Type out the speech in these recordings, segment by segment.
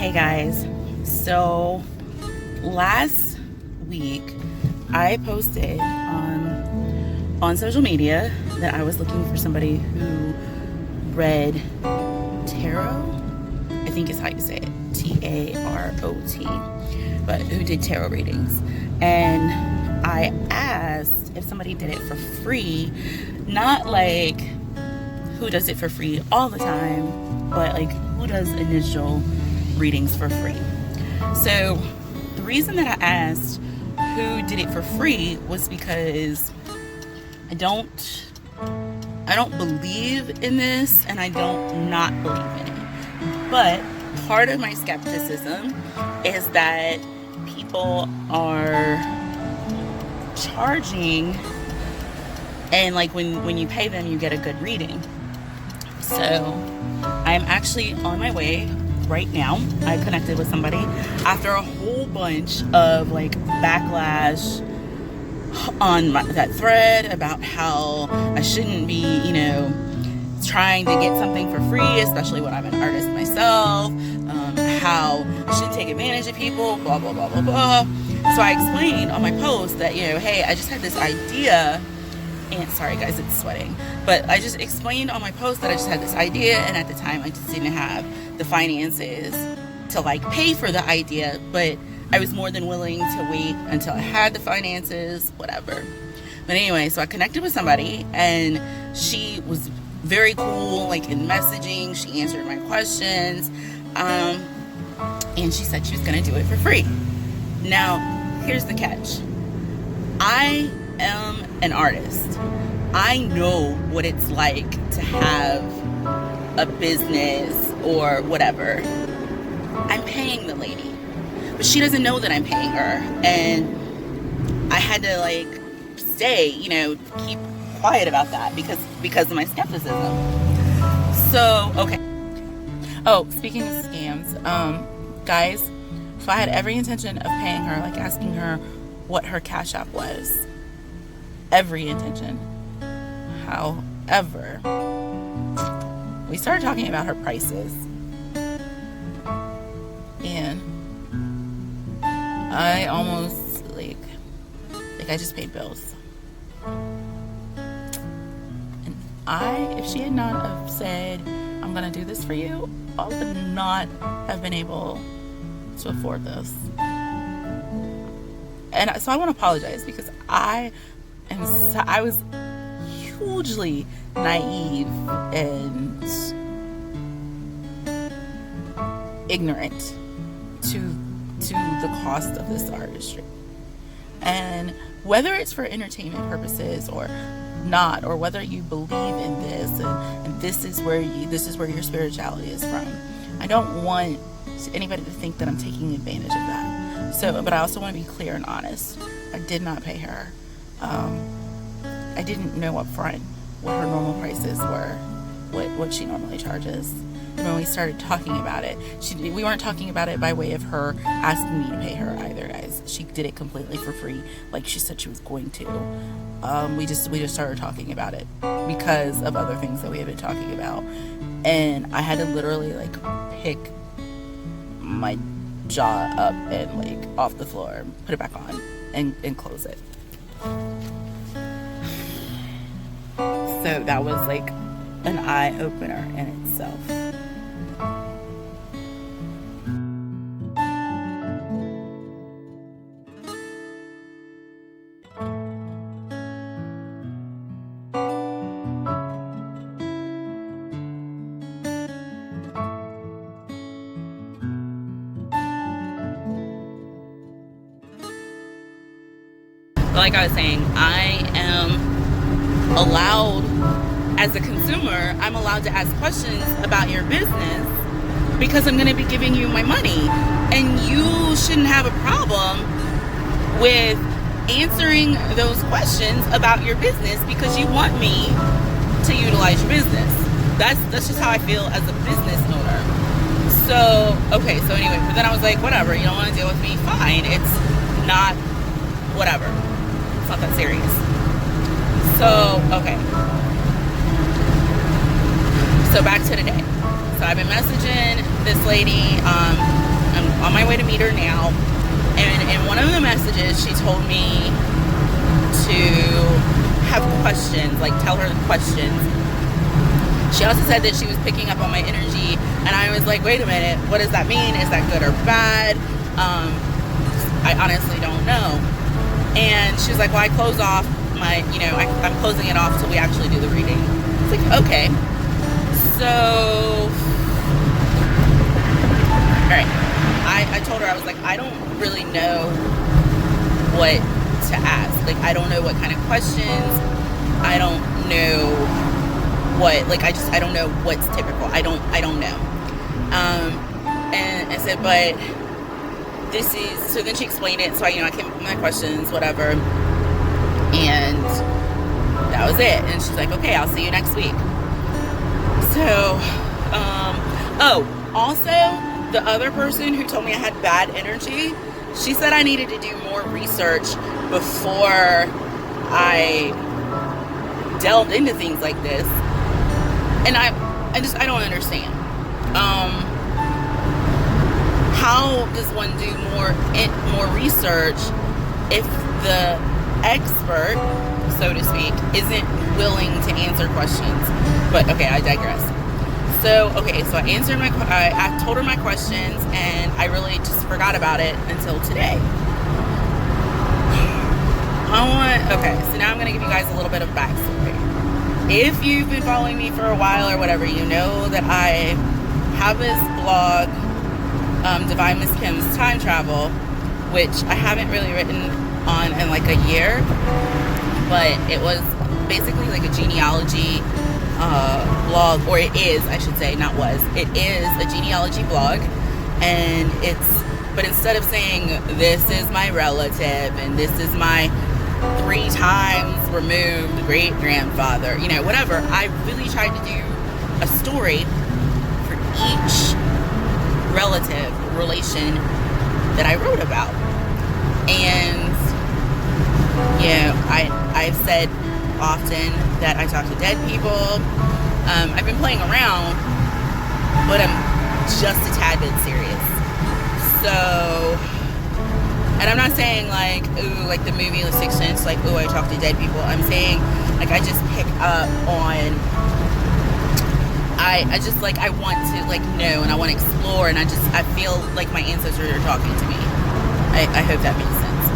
Hey guys, so last week I posted on social media that I was looking for somebody who read tarot. I think is how you say it, T-A-R-O-T, but who did tarot readings. And I asked if somebody did it for free, not like who does it for free all the time, but like who does initial readings for free. So the reason that I asked who did it for free was because I don't believe in this, and I don't not believe in it. But part of my skepticism is that people are charging, and like when you pay them, you get a good reading. So I'm actually on my way right now. I connected with somebody after a whole bunch of like backlash on that thread about how I shouldn't be, trying to get something for free, especially when I'm an artist myself, how I shouldn't take advantage of people, blah, blah, blah, blah, blah. So I explained on my post that, hey, I just had this idea, and sorry guys, it's sweating, but I just explained on my post that I just had this idea, and at the time I just didn't have the finances to like pay for the idea, but I was more than willing to wait until I had the finances, whatever. But anyway, so I connected with somebody, and she was very cool, like in messaging. She answered my questions, and she said she was gonna do it for free. Now, here's the catch. I am an artist. I know what it's like to have a business or whatever. I'm paying the lady, but she doesn't know that I'm paying her, and I had to like stay, keep quiet about that because of my skepticism. So okay. Oh, speaking of scams, guys, so I had every intention of paying her, like asking her what her Cash App was. Every intention. However, we started talking about her prices, and I almost like I just paid bills. And if she had not have said, I'm gonna do this for you, I would not have been able to afford this. And so I want to apologize because I was hugely naive and ignorant to the cost of this artistry, and whether it's for entertainment purposes or not, or whether you believe in this and this is where your spirituality is from, I don't want anybody to think that I'm taking advantage of that. So, but I also want to be clear and honest. I did not pay her. I didn't know up front what her normal prices were, what she normally charges. And when we started talking about it, we weren't talking about it by way of her asking me to pay her either, guys. She did it completely for free, like she said she was going to. We just started talking about it because of other things that we had been talking about, and I had to literally like pick my jaw up and like off the floor, put it back on, and close it. So that was like an eye-opener in itself. But like I was saying, I am allowed, as a consumer, I'm allowed to ask questions about your business because I'm going to be giving you my money, and you shouldn't have a problem with answering those questions about your business because you want me to utilize your business. That's just how I feel as a business owner. So okay, so anyway, but then I was like, whatever, you don't want to deal with me, fine. It's not, whatever, it's not that serious. So okay, so back to today. So I've been messaging this lady I'm on my way to meet her now. And in one of the messages, she told me to have questions, like tell her the questions. She also said that she was picking up on my energy, and I was like, wait a minute, what does that mean? Is that good or bad? I honestly don't know. And she was like, well, I close off my, I'm closing it off till we actually do the reading. It's like, okay. So, all right. I told her, I was like, I don't really know what to ask. Like, I don't know what kind of questions. I don't know what, like, I don't know what's typical. I don't know. And I said, but this is, so then she explained it. So I came up with my questions, whatever. And that was it. And she's like, okay, I'll see you next week. So, also, the other person who told me I had bad energy, she said I needed to do more research before I delved into things like this. And I don't understand. How does one do more research if the expert, so to speak, isn't willing to answer questions? But okay, I digress. So I told her my questions, and I really just forgot about it until today. So now I'm going to give you guys a little bit of backstory. If you've been following me for a while or whatever, you know that I have this blog, Divine Miss Kim's Time Travel, which I haven't really written on in like a year, but it was basically like a genealogy blog, or it is, I should say, not was. It is a genealogy blog, and but instead of saying this is my relative and this is my 3 times removed great-grandfather, whatever, I really tried to do a story for each relation that I wrote about. And I've said often that I talk to dead people. I've been playing around, but I'm just a tad bit serious. So, and I'm not saying like, ooh, like the movie The Sixth Sense, like, ooh, I talk to dead people. I'm saying, like, I just pick up on, I just, like, I want to, like, know, and I want to explore, and I feel like my ancestors are talking to me. I hope that makes sense.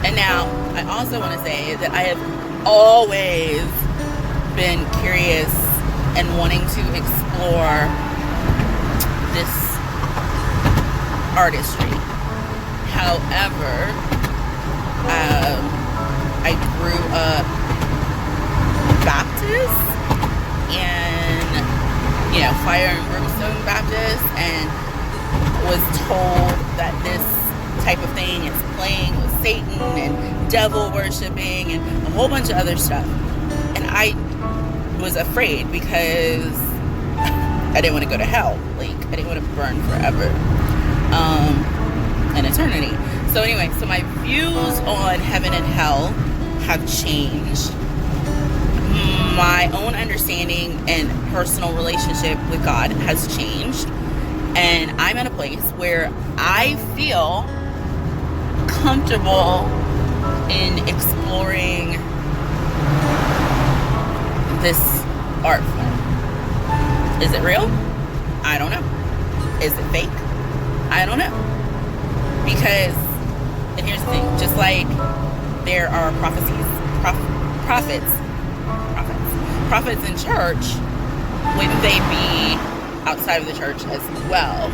And now, I also want to say that I have always been curious and wanting to explore this artistry. However, I grew up Baptist and, fire and brimstone Baptist, and was told that this type of thing is playing with Satan and devil worshiping and a whole bunch of other stuff. And I was afraid because I didn't want to go to hell. Like, I didn't want to burn forever. An eternity. So anyway, so my views on heaven and hell have changed. My own understanding and personal relationship with God has changed. And I'm at a place where I feel comfortable in exploring this art form. Is it real? I don't know. Is it fake? I don't know. Because, and here's the thing, just like there are prophets in church, wouldn't they be outside of the church as well?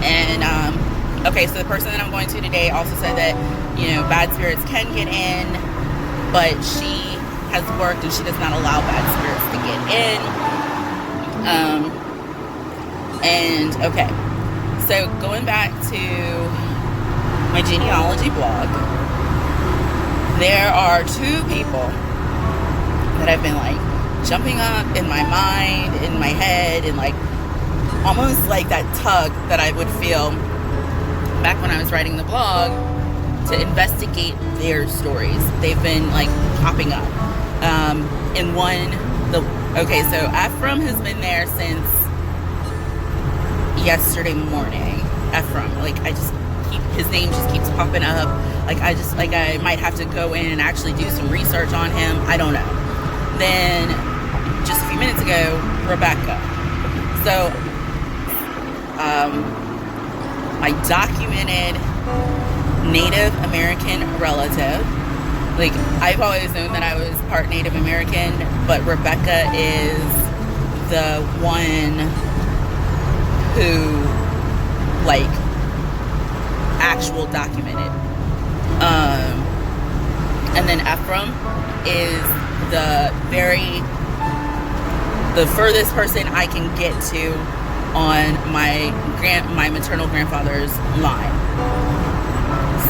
And, okay, so the person that I'm going to today also said that, bad spirits can get in, but she has worked and she does not allow bad spirits to get in. And, okay, so going back to my genealogy blog, there are 2 people that have been like jumping up in my mind, in my head, and like almost like that tug that I would feel back when I was writing the blog to investigate their stories. They've been like popping up. So Ephraim has been there since yesterday morning. Ephraim. Like, his name just keeps popping up. Like, I might have to go in and actually do some research on him. I don't know. Then, just a few minutes ago, Rebecca. So, my documented Native American relative. Like, I've always known that I was part Native American, but Rebecca is the one who, like, actual documented. And then Ephraim is the furthest person I can get to on my maternal grandfather's line.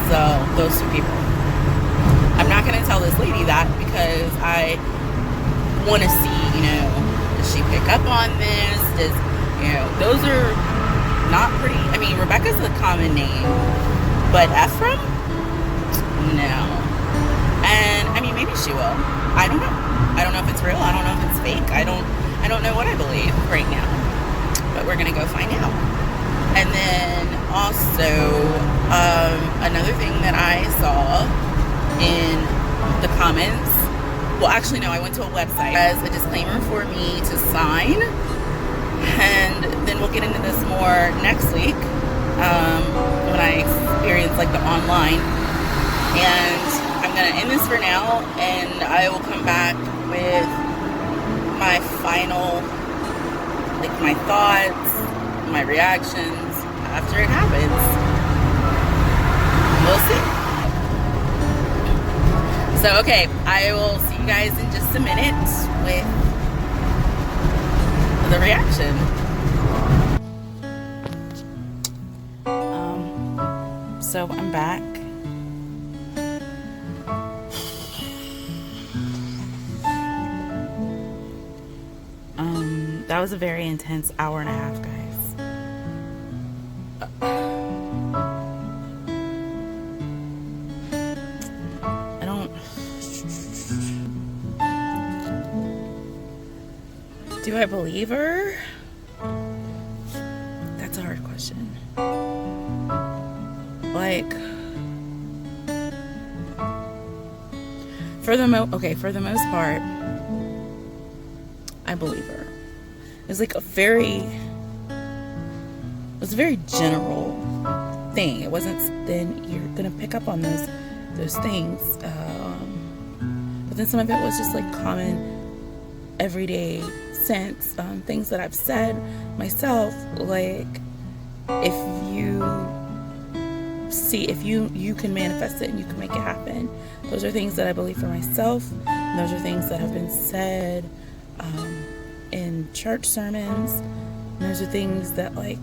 So those two people. I'm not going to tell this lady that because I want to see, does she pick up on this? Those are not pretty. I mean, Rebecca's a common name, but Ephraim, no. And I mean, maybe she will. I don't know. I don't know if it's real. I don't know if it's fake. I don't know what I believe right now, but we're gonna go find out. And then also another thing that I saw in the comments. Well, actually, no. I went to a website as a disclaimer for me to sign, and then we'll get into this more next week when I experience like the online. And I'm gonna end this for now, and I will come back with my final, like, my thoughts, my reactions after it happens. We'll see. So, okay, I will see you guys in just a minute with the reaction. So I'm back. That was a very intense hour and a half, guys. Do I believe her? That's a hard question. Like, for the most part, I believe her. It was like a very general thing. It wasn't, then you're gonna pick up on those things. But then some of it was just like common, everyday sense, things that I've said myself. Like, if you can manifest it and you can make it happen. Those are things that I believe for myself. And those are things that have been said in church sermons. And those are things that, like,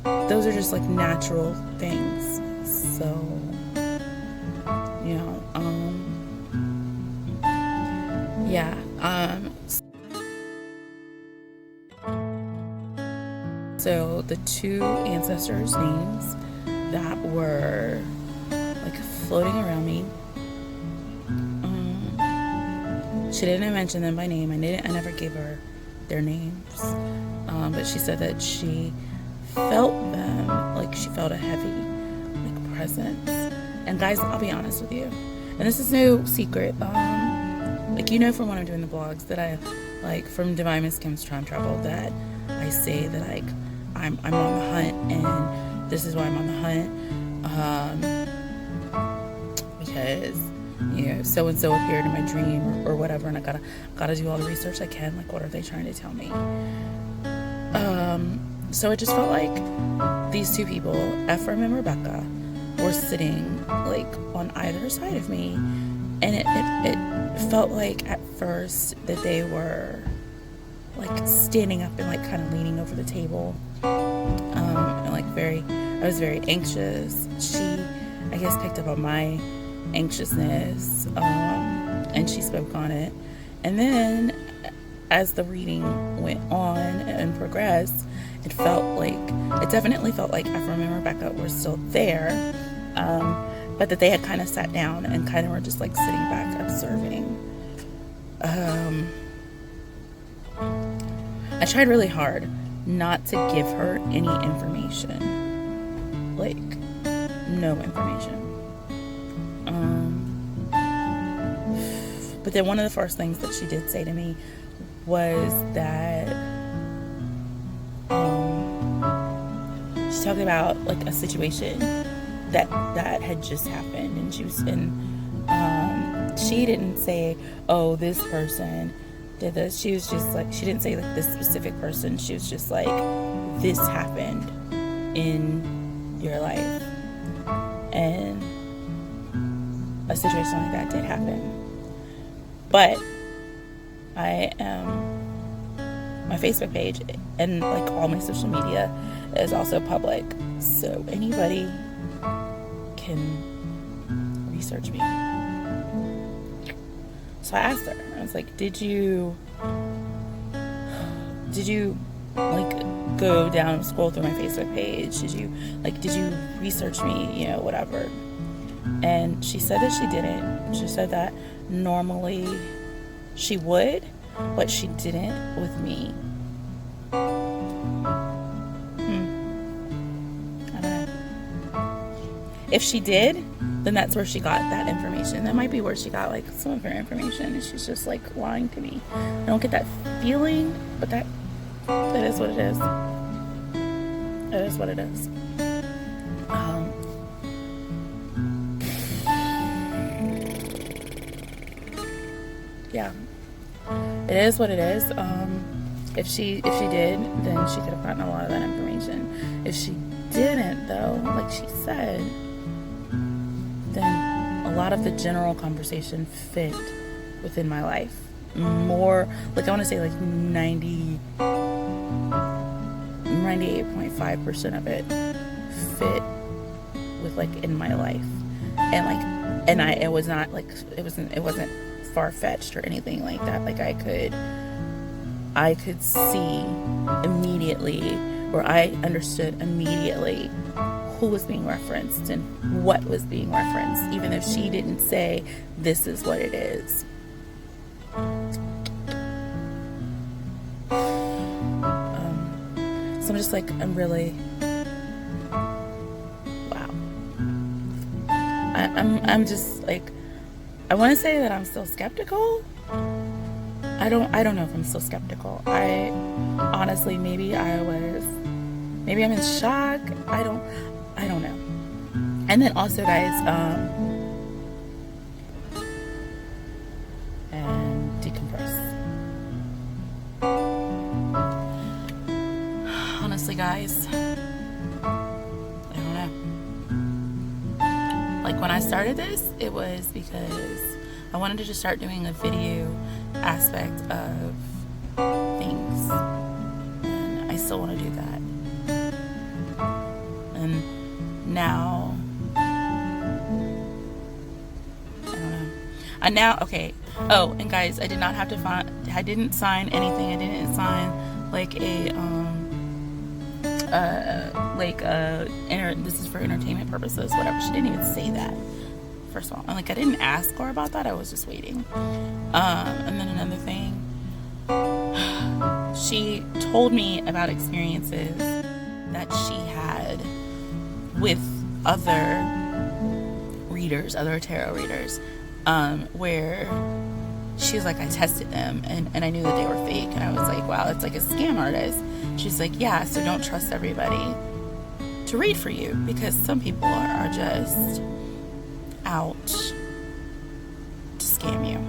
those are just like natural things. So, yeah. So the two ancestors' names that were like floating around me, she didn't mention them by name. I never gave her their names, but she said that she felt them, like she felt a heavy, like, presence. And guys, I'll be honest with you, and this is no secret, like, from when I'm doing the blogs that I, like, from Divine Miss Kim's Time Travel, that I say that, like, I'm on the hunt, and this is why I'm on the hunt, because so and so appeared in my dream or whatever, and I gotta do all the research I can. Like, what are they trying to tell me? So it just felt like these two people, Ephraim and Rebecca, were sitting like on either side of me, and it felt like at first that they were like standing up and like kind of leaning over the table, and like I was very anxious. She, I guess, picked up on my anxiousness, and she spoke on it. And then as the reading went on and progressed, it definitely felt like Ephraim and Rebecca were still there, but that they had kind of sat down and kind of were just like sitting back observing. I tried really hard not to give her any information. like no information. But then one of the first things that she did say to me was that she talked about like a situation that had just happened, and she didn't say, oh, this person did this. She was just like, she didn't say like this specific person. She was just like, this happened in your life, and a situation like that did happen. But my Facebook page and like all my social media is also public, so anybody can research me. So I asked her, I was like, did you like go down and scroll through my Facebook page? Did you research me, whatever? And she said that she didn't. She said that normally she would, but she didn't with me. I don't know. If she did, then that's where she got that information. That might be where she got like some of her information, and she's just like lying to me. I don't get that feeling, but that is what it is. It is what it is. Yeah, it is what it is. If she did, then she could have gotten a lot of that information. If she didn't, though, like she said, then a lot of the general conversation fit within my life. More, like I want to say like 98.5% of it fit with like in my life. And it wasn't far-fetched or anything like that. Like I could see immediately, or I understood immediately who was being referenced and what was being referenced, even if she didn't say this is what it is. So I'm just like, I'm really, wow. I'm just like, I want to say that I'm still skeptical. I don't know if I'm still skeptical. I honestly, maybe I'm in shock. I don't know. And then also, guys, and decompress. Honestly, guys, I don't know. Like when I started this, it was because I wanted to just start doing a video aspect of things, and I still want to do that. And now, I don't know. Okay. Oh, and guys, I did not have to I didn't sign anything. I didn't sign like this is for entertainment purposes, whatever. She didn't even say that. First of all, I didn't ask her about that. I was just waiting. And then another thing, she told me about experiences that she had with other tarot readers, where she was like, I tested them and I knew that they were fake, and I was like, wow, it's like a scam artist. She's like, yeah, so don't trust everybody to read for you, because some people are just out to scam you.